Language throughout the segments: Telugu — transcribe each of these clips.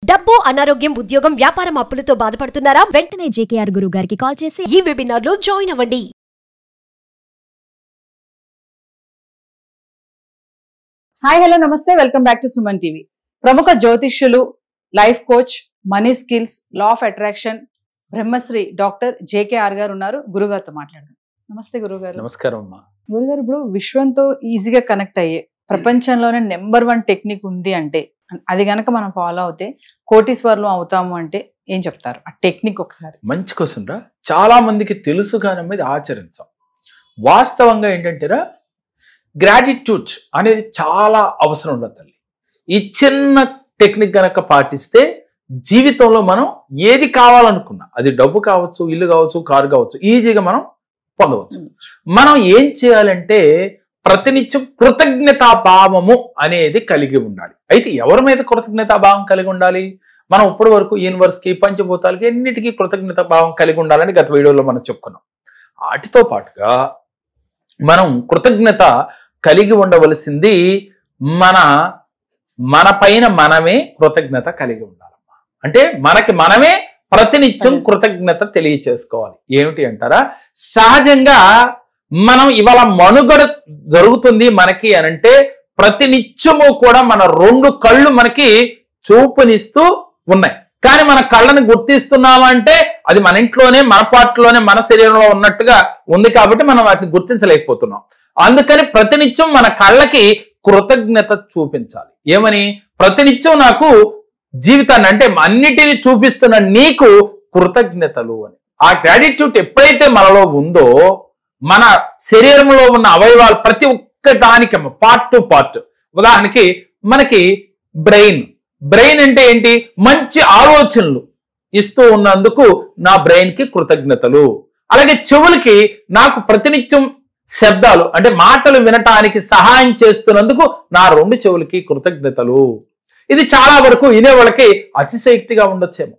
డబ్బు, అనారోగ్యం, ఉద్యోగం, వ్యాపారం అప్పులతో బాధపడుతున్నారా? వెంటనే జేకేఆర్ గురువు గారికి కాల్ చేసి ఈ వెబినార్ లో జాయిన్ అవ్వండి. హాయ్ హలో నమస్తే, welcome back to Suman TV. ప్రముఖ జ్యోతిష్యులు, life coach, money skills, law of attraction, Brahmashri doctor JKR గారు ఉన్నారు. గురుగారితో మాట్లాడదాం. నమస్తే గురుగారు. నమస్కారం అమ్మా. గురుగారు, ఇప్పుడు విశ్వంతో ఈజీగా కనెక్ట్ అయ్యే ప్రపంచంలోనే నెంబర్ 1 టెక్నిక్ ఉంది అంటే, అది గనక మనం ఫాలో అవుతే కోటీశ్వర్లు అవుతాము అంటే ఏం చెప్తారు? ఆ టెక్నిక్ ఒకసారి. మంచి క్వశ్చన్ రా. చాలా మందికి తెలుసు కానీ మీద ఆచరించాం. వాస్తవంగా ఏంటంటేరా, గ్రాటిట్యూడ్ అనేది చాలా అవసరం ఉండదు తల్లి. ఈ చిన్న టెక్నిక్ గనక పాటిస్తే జీవితంలో మనం ఏది కావాలనుకున్నా, అది డబ్బు కావచ్చు, ఇల్లు కావచ్చు, కారు కావచ్చు, ఈజీగా మనం పొందవచ్చు. మనం ఏం చేయాలంటే ప్రతినిత్యం కృతజ్ఞతా భావము అనేది కలిగి ఉండాలి. అయితే ఎవరి మీద కృతజ్ఞతా భావం కలిగి ఉండాలి? మనం ఇప్పటి వరకు యూనివర్స్కి, పంచభూతాలకి, ఎన్నిటికీ కృతజ్ఞతా భావం కలిగి ఉండాలని గత వీడియోలో మనం చెప్పుకున్నాం. వాటితో పాటుగా మనం కృతజ్ఞత కలిగి ఉండవలసింది మన పైన మనమే కృతజ్ఞత కలిగి ఉండాలమ్మా. అంటే మనకి మనమే ప్రతినిత్యం కృతజ్ఞత తెలియచేసుకోవాలి. ఏమిటి అంటారా? సహజంగా మనం ఇవాళ మనుగడ జరుగుతుంది మనకి అనంటే ప్రతినిత్యము కూడా మన 2 కళ్ళు మనకి చూపునిస్తూ ఉన్నాయి. కానీ మన కళ్ళని గుర్తిస్తున్నామా అంటే అది మన ఇంట్లోనే, మన పాటలోనే, మన శరీరంలో ఉన్నట్టుగా ఉంది కాబట్టి మనం వాటిని గుర్తించలేకపోతున్నాం. అందుకని ప్రతినిత్యం మన కళ్ళకి కృతజ్ఞత చూపించాలి. ఏమని? ప్రతినిత్యం నాకు జీవితాన్ని అంటే అన్నిటిని చూపిస్తున్న నీకు కృతజ్ఞతలు అని. ఆ గ్రాటిట్యూడ్ ఎప్పుడైతే మనలో ఉందో, మన శరీరంలో ఉన్న అవయవాలు ప్రతి ఒక్క దానికి పార్ట్ టు పార్ట్, ఉదాహరణకి మనకి బ్రెయిన్ అంటే ఏంటి? మంచి ఆలోచనలు ఇస్తూ ఉన్నందుకు నా బ్రెయిన్ కి కృతజ్ఞతలు. అలాగే చెవులకి నాకు ప్రతినిత్యం శబ్దాలు అంటే మాటలు వినటానికి సహాయం చేస్తున్నందుకు నా 2 చెవులకి కృతజ్ఞతలు. ఇది చాలా వరకు వినేవాళ్ళకి అతిశయోక్తిగా ఉండొచ్చేమో.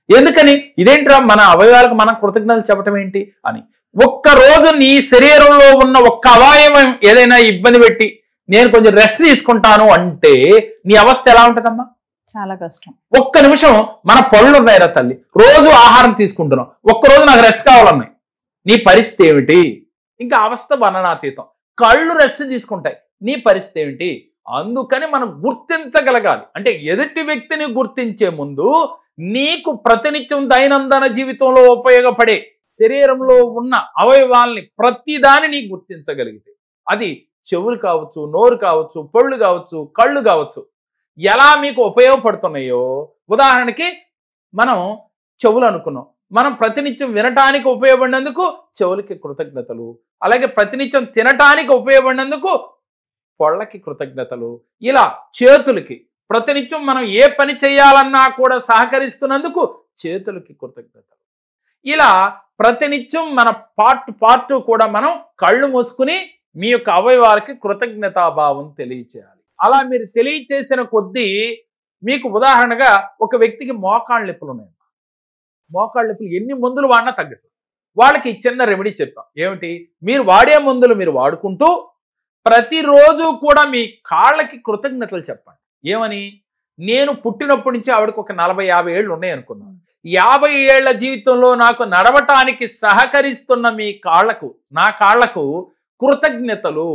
ఎందుకని ఇదేంట్రా మన అవయవాలకు మనం కృతజ్ఞతలు చెప్పటం ఏంటి అని. ఒక్కరోజు నీ శరీరంలో ఉన్న ఒక్క అవయవం ఏదైనా ఇబ్బంది పెట్టి నేను కొంచెం రెస్ట్ తీసుకుంటాను అంటే నీ అవస్థ ఎలా ఉంటుందమ్మా? చాలా కష్టం. ఒక్క నిమిషం మన పళ్ళు ఉన్నాయిరా తల్లి, రోజు ఆహారం తీసుకుంటున్నాం, ఒక్కరోజు నాకు రెస్ట్ కావాలన్నాయి, నీ పరిస్థితి ఏమిటి? ఇంకా అవస్థ వర్ణనాతీతం. కళ్ళు రెస్ట్ తీసుకుంటాయి, నీ పరిస్థితి ఏమిటి? అందుకని మనం గుర్తించగలగాలి. అంటే ఎదుటి వ్యక్తిని గుర్తించే ముందు నీకు ప్రతినిత్యం దైనందిన జీవితంలో ఉపయోగపడే శరీరంలో ఉన్న అవయవాల్ని ప్రతిదానిని గుర్తించగలిగితే, అది చెవులు కావచ్చు, నోరు కావచ్చు, పళ్ళు కావచ్చు, కళ్ళు కావచ్చు, ఎలా మీకు ఉపయోగపడుతున్నాయో. ఉదాహరణకి మనం చెవులు అనుకున్నాం, మనం ప్రతినిత్యం వినటానికి ఉపయోగపడినందుకు చెవులకి కృతజ్ఞతలు. అలాగే ప్రతినిత్యం తినటానికి ఉపయోగపడినందుకు పళ్ళకి కృతజ్ఞతలు. ఇలా చేతులకి ప్రతినిత్యం మనం ఏ పని చేయాలన్నా కూడా సహకరిస్తున్నందుకు చేతులకి కృతజ్ఞతలు. ఇలా ప్రతినిత్యం మన పార్ట్ కూడా మనం కళ్ళు మూసుకుని మీ యొక్క అవయవాలకి కృతజ్ఞతాభావం తెలియచేయాలి. అలా మీరు తెలియచేసిన కొద్దీ మీకు ఉదాహరణగా ఒక వ్యక్తికి మోకాళ్ళ నొప్పులు ఉన్నాయి. మోకాళ్ళ నొప్పులు ఎన్ని మందులు వాడినా తగ్గట్లేదు. వాళ్ళకి చిన్న రెమెడీ చెప్పాం. ఏమిటి? మీరు వాడే మందులు మీరు వాడుకుంటూ ప్రతిరోజు కూడా మీ కాళ్ళకి కృతజ్ఞతలు చెప్పండి. ఏమని? నేను పుట్టినప్పటి నుంచి ఆవిడకి ఒక 40-50 ఏళ్ళు ఉన్నాయి అనుకున్నాను. 50 ఏళ్ల జీవితంలో నాకు నడవటానికి సహకరిస్తున్న మీ కాళ్లకు, నా కాళ్లకు కృతజ్ఞతలు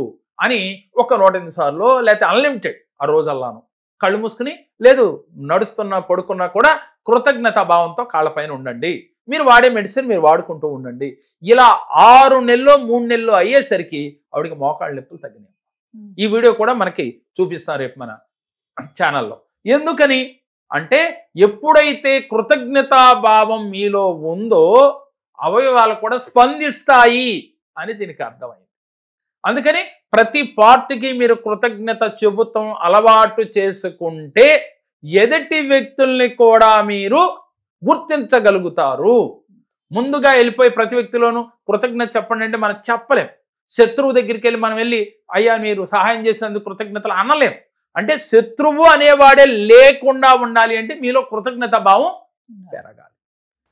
అని ఒక 108 సార్లు, లేకపోతే అన్లిమిటెడ్ ఆ రోజల్లాను కళ్ళు మూసుకుని, లేదు నడుస్తున్నా పడుకున్నా కూడా కృతజ్ఞతా భావంతో కాళ్ళపైన ఉండండి. మీరు వాడే మెడిసిన్ మీరు వాడుకుంటూ ఉండండి. ఇలా 6 నెలలు 3 నెలలు అయ్యేసరికి ఆవిడకి మోకాళ్ళ నొప్పులు తగ్గినాయి. ఈ వీడియో కూడా మనకి చూపిస్తారు రేపు మన ఛానల్లో. ఎందుకని అంటే ఎప్పుడైతే కృతజ్ఞతా భావం మీలో ఉందో అవయవాలు కూడా స్పందిస్తాయి అని దీనికి అర్థమైంది. అందుకని ప్రతి పార్ట్కి మీరు కృతజ్ఞత చెబుతాం అలవాటు చేసుకుంటే ఎదుటి వ్యక్తుల్ని కూడా మీరు గుర్తించగలుగుతారు. ముందుగా వెళ్ళిపోయి ప్రతి వ్యక్తిలోనూ కృతజ్ఞత చెప్పండి అంటే మనం చెప్పలేం. శత్రువు దగ్గరికి వెళ్ళి మనం వెళ్ళి అయ్యా మీరు సహాయం చేసినందుకు కృతజ్ఞతలు అనలేం. అంటే శత్రువు అనేవాడే లేకుండా ఉండాలి అంటే మీలో కృతజ్ఞత భావం పెరగాలి.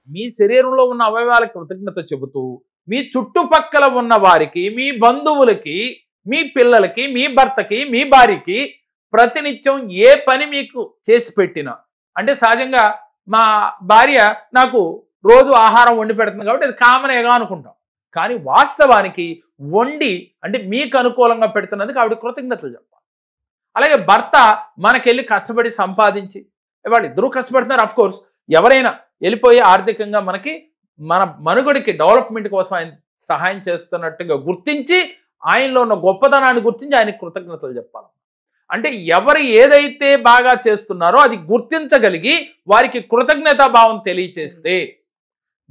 మీ శరీరంలో ఉన్న అవయవాలకు కృతజ్ఞత చెబుతూ మీ చుట్టుపక్కల ఉన్న వారికి, మీ బంధువులకి, మీ పిల్లలకి, మీ భర్తకి, మీ భార్యకి ప్రతినిత్యం ఏ పని మీకు చేసి పెట్టినా అంటే సహజంగా మా భార్య నాకు రోజు ఆహారం వండి పెడుతుంది కాబట్టి అది కామనేగా అనుకుంటాం. కానీ వాస్తవానికి వండి అంటే మీకు అనుకూలంగా పెడుతున్నది ఆవిడ కృతజ్ఞతలు చెప్పాలి. అలాగే భర్త మనకెళ్ళి కష్టపడి సంపాదించి, వాళ్ళు ఇద్దరూ కష్టపడుతున్నారు. అఫ్ కోర్స్ ఎవరైనా వెళ్ళిపోయి ఆర్థికంగా మనకి మన మనుగడికి డెవలప్మెంట్ కోసం ఆయన సహాయం చేస్తున్నట్టుగా గుర్తించి, ఆయనలో ఉన్న గొప్పతనాన్ని గుర్తించి ఆయనకు కృతజ్ఞతలు చెప్పాలి. అంటే ఎవరు ఏదైతే బాగా చేస్తున్నారో అది గుర్తించగలిగి వారికి కృతజ్ఞతా భావం తెలియచేస్తే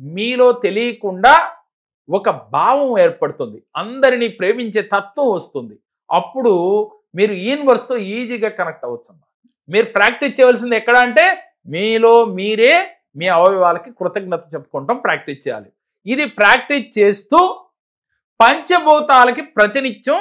మీలో తెలియకుండా ఒక భావం ఏర్పడుతుంది, అందరినీ ప్రేమించే తత్వం వస్తుంది. అప్పుడు మీరు యూనివర్స్తో ఈజీగా కనెక్ట్ అవ్వచ్చు. మీరు ప్రాక్టీస్ చేయవలసింది ఎక్కడ అంటే మీలో మీరే మీ అవయవాలకి కృతజ్ఞత చెప్పుకుంటాం ప్రాక్టీస్ చేయాలి. ఇది ప్రాక్టీస్ చేస్తూ పంచభూతాలకి ప్రతినిత్యం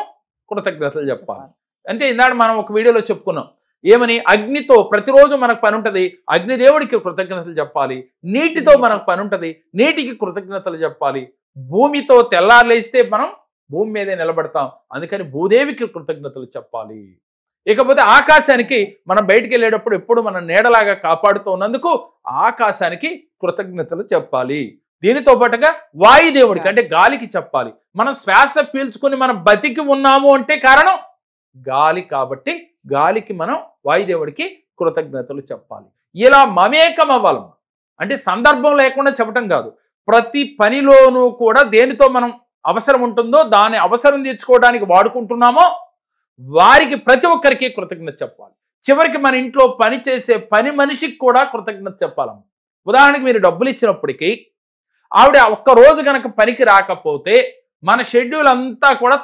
కృతజ్ఞతలు చెప్పాలి. అంటే ఇందాక మనం ఒక వీడియోలో చెప్పుకున్నాం ఏమని, అగ్నితో ప్రతిరోజు మనకు పని ఉంటుంది, అగ్నిదేవుడికి కృతజ్ఞతలు చెప్పాలి. నీటితో మనకు పని ఉంటుంది, నీటికి కృతజ్ఞతలు చెప్పాలి. భూమితో తెల్లారులేస్తే మనం భూమి మీదే నిలబడతాం, అందుకని భూదేవికి కృతజ్ఞతలు చెప్పాలి. ఇకపోతే ఆకాశానికి మనం బయటికి వెళ్ళేటప్పుడు ఎప్పుడు మనం నీడలాగా కాపాడుతూ ఉన్నందుకు ఆకాశానికి కృతజ్ఞతలు చెప్పాలి. దీనితో పాటుగా వాయుదేవుడికి అంటే గాలికి చెప్పాలి. మనం శ్వాస పీల్చుకుని మనం బతికి ఉన్నాము అంటే కారణం గాలి, కాబట్టి గాలికి మనం వాయుదేవుడికి కృతజ్ఞతలు చెప్పాలి. ఇలా మమేకం అవ్వాలి. అంటే సందర్భం లేకుండా చెప్పటం కాదు, ప్రతి పనిలోనూ కూడా దేనితో మనం అవసరం ఉంటుందో దాని అవసరం తీర్చుకోవడానికి వాడుకుంటున్నామో వారికి ప్రతి ఒక్కరికి కృతజ్ఞత చెప్పాలి. చివరికి మన ఇంట్లో పని చేసే పని మనిషికి కూడా కృతజ్ఞత చెప్పాలమ్మ. ఉదాహరణకి మీరు డబ్బులు ఇచ్చినప్పటికీ ఆవిడ ఒక్కరోజు కనుక పనికి రాకపోతే మన షెడ్యూల్ అంతా కూడా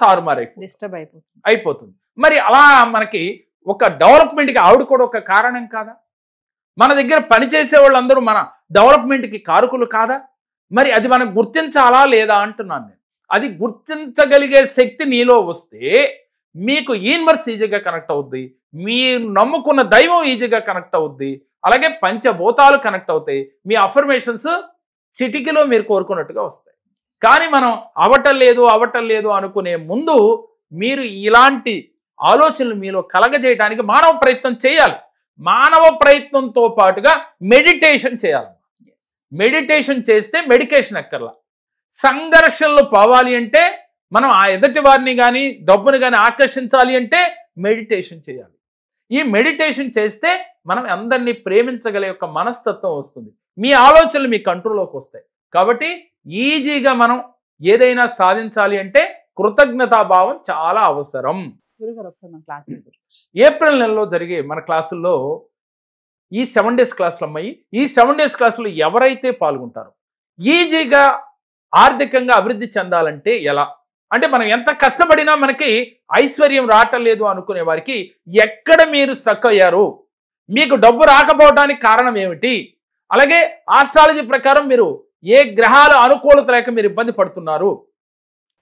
అయిపోతుంది. మరి అలా మనకి ఒక డెవలప్మెంట్కి ఆవిడ కూడా ఒక కారణం కాదా? మన దగ్గర పనిచేసే వాళ్ళందరూ మన డెవలప్మెంట్కి కారకులు కాదా? మరి అది మనం గుర్తించాలా లేదా అంటున్నాను నేను. అది గుర్తించగలిగే శక్తి నీలో వస్తే మీకు యూనివర్స్ ఈజీగా కనెక్ట్ అవుద్ది, మీరు నమ్ముకున్న దైవం ఈజీగా కనెక్ట్ అవుద్ది, అలాగే పంచభూతాలు కనెక్ట్ అవుతాయి, మీ అఫర్మేషన్స్ చిటికలో మీరు కోరుకున్నట్టుగా వస్తాయి. కానీ మనం అవటం లేదు అనుకునే ముందు మీరు ఇలాంటి ఆలోచనలు మీలో కలగజేయడానికి మానవ ప్రయత్నం చేయాలి. మానవ ప్రయత్నంతో పాటుగా మెడిటేషన్ చేయాలి. మెడిటేషన్ చేస్తే మెడికేషన్ ఎక్కర్లా. సంఘర్షణలు పోవాలి అంటే మనం ఆ ఎదుటి వారిని కానీ డబ్బుని కానీ ఆకర్షించాలి అంటే మెడిటేషన్ చేయాలి. ఈ మెడిటేషన్ చేస్తే మనం అందరినీ ప్రేమించగలిగే ఒక మనస్తత్వం వస్తుంది, మీ ఆలోచనలు మీ కంట్రోల్లోకి వస్తాయి. కాబట్టి ఈజీగా మనం ఏదైనా సాధించాలి అంటే కృతజ్ఞతాభావం చాలా అవసరం. ఏప్రిల్ నెలలో జరిగే మన క్లాసుల్లో ఈ 7 days క్లాసులు అమ్మాయి, ఈ 7 days క్లాసులు ఎవరైతే పాల్గొంటారో ఈజీగా ఆర్థికంగా అభివృద్ధి చెందాలంటే ఎలా అంటే మనం ఎంత కష్టపడినా మనకి ఐశ్వర్యం రావటం లేదు అనుకునే వారికి ఎక్కడ మీరు స్ట్రక్ అయ్యారు, మీకు డబ్బు రాకపోవడానికి కారణం ఏమిటి, అలాగే ఆస్ట్రాలజీ ప్రకారం మీరు ఏ గ్రహాల అనుకూలత లేక మీరు ఇబ్బంది పడుతున్నారు,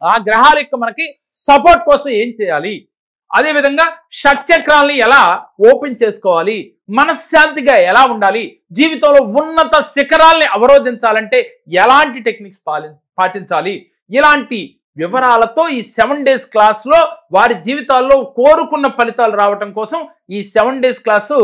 ఆ గ్రహాల యొక్క మనకి సపోర్ట్ కోసం ఏం చేయాలి, అదేవిధంగా షట్చక్రాల్ని ఎలా ఓపెన్ చేసుకోవాలి, మనశ్శాంతిగా ఎలా ఉండాలి, జీవితంలో ఉన్నత శిఖరాల్ని అవరోధించాలంటే ఎలాంటి టెక్నిక్స్ పాటించాలి, ఇలాంటి వివరాలతో ఈ 7 days క్లాస్లో వారి జీవితాల్లో కోరుకున్న ఫలితాలు రావటం కోసం ఈ 7 days క్లాసు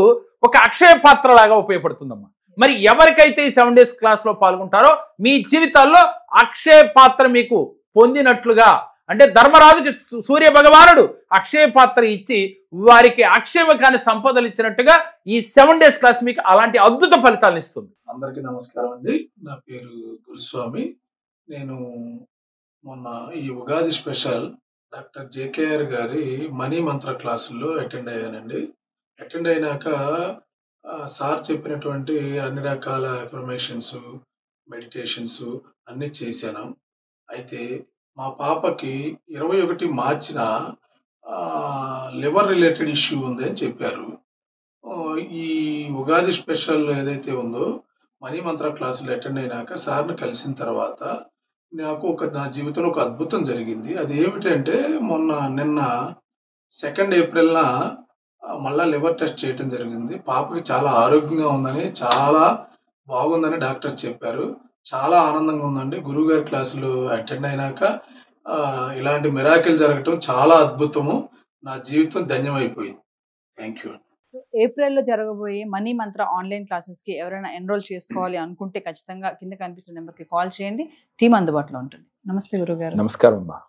ఒక అక్షయ పాత్ర లాగా ఉపయోగపడుతుందమ్మా. మరి ఎవరికైతే ఈ 7 days క్లాస్లో పాల్గొంటారో మీ జీవితాల్లో అక్షయ పాత్ర మీకు పొందినట్లుగా, అంటే ధర్మరాజుకి సూర్య భగవానుడు అక్షయ పాత్ర ఇచ్చి వారికి అక్షయ కాని సంపదలు ఇచ్చినట్టుగా ఈ 7 days క్లాస్ మీకు అలాంటి అద్భుత ఫలితాలను ఇస్తుంది. అందరికీ నమస్కారం అండి. నా పేరు గురుస్వామి. నేను మొన్న ఈ ఉగాది స్పెషల్ డాక్టర్ జేకేఆర్ గారి మనీ మంత్ర క్లాసుల్లో అటెండ్ అయ్యానండి. అటెండ్ అయినాక సార్ చెప్పినటువంటి అన్ని రకాల అఫర్మేషన్స్, మెడిటేషన్స్ అన్నీ చేశాను. అయితే మా పాపకి 21 మార్చిన లివర్ రిలేటెడ్ ఇష్యూ ఉంది అని చెప్పారు. ఈ ఉగాది స్పెషల్ ఏదైతే ఉందో మనీ మంత్ర క్లాసులు అటెండ్ అయినాక సార్ని కలిసిన తర్వాత నాకు నా జీవితంలో ఒక అద్భుతం జరిగింది. అది ఏమిటంటే నిన్న 2 ఏప్రిల్న మళ్ళా లివర్ టెస్ట్ చేయడం జరిగింది. పాపకి చాలా ఆరోగ్యంగా ఉందని, చాలా బాగుందని డాక్టర్ చెప్పారు. చాలా ఆనందంగా ఉందండి. గురువుగారి క్లాసులు అటెండ్ అయినాక ఇలాంటి మిరాకిల్ జరగటం చాలా అద్భుతము. నా జీవితం ధన్యమైపోయింది. Thank you. ఏప్రిల్లో జరగబోయే మనీ మంత్ర ఆన్లైన్ క్లాసెస్కి ఎవరైనా ఎన్రోల్ చేసుకోవాలి అనుకుంటే ఖచ్చితంగా కింద కనిపిస్తున్న నెంబర్కి కాల్ చేయండి. టీం అందుబాటులో ఉంటుంది. నమస్తే గురుగారు. నమస్కారం అమ్మా.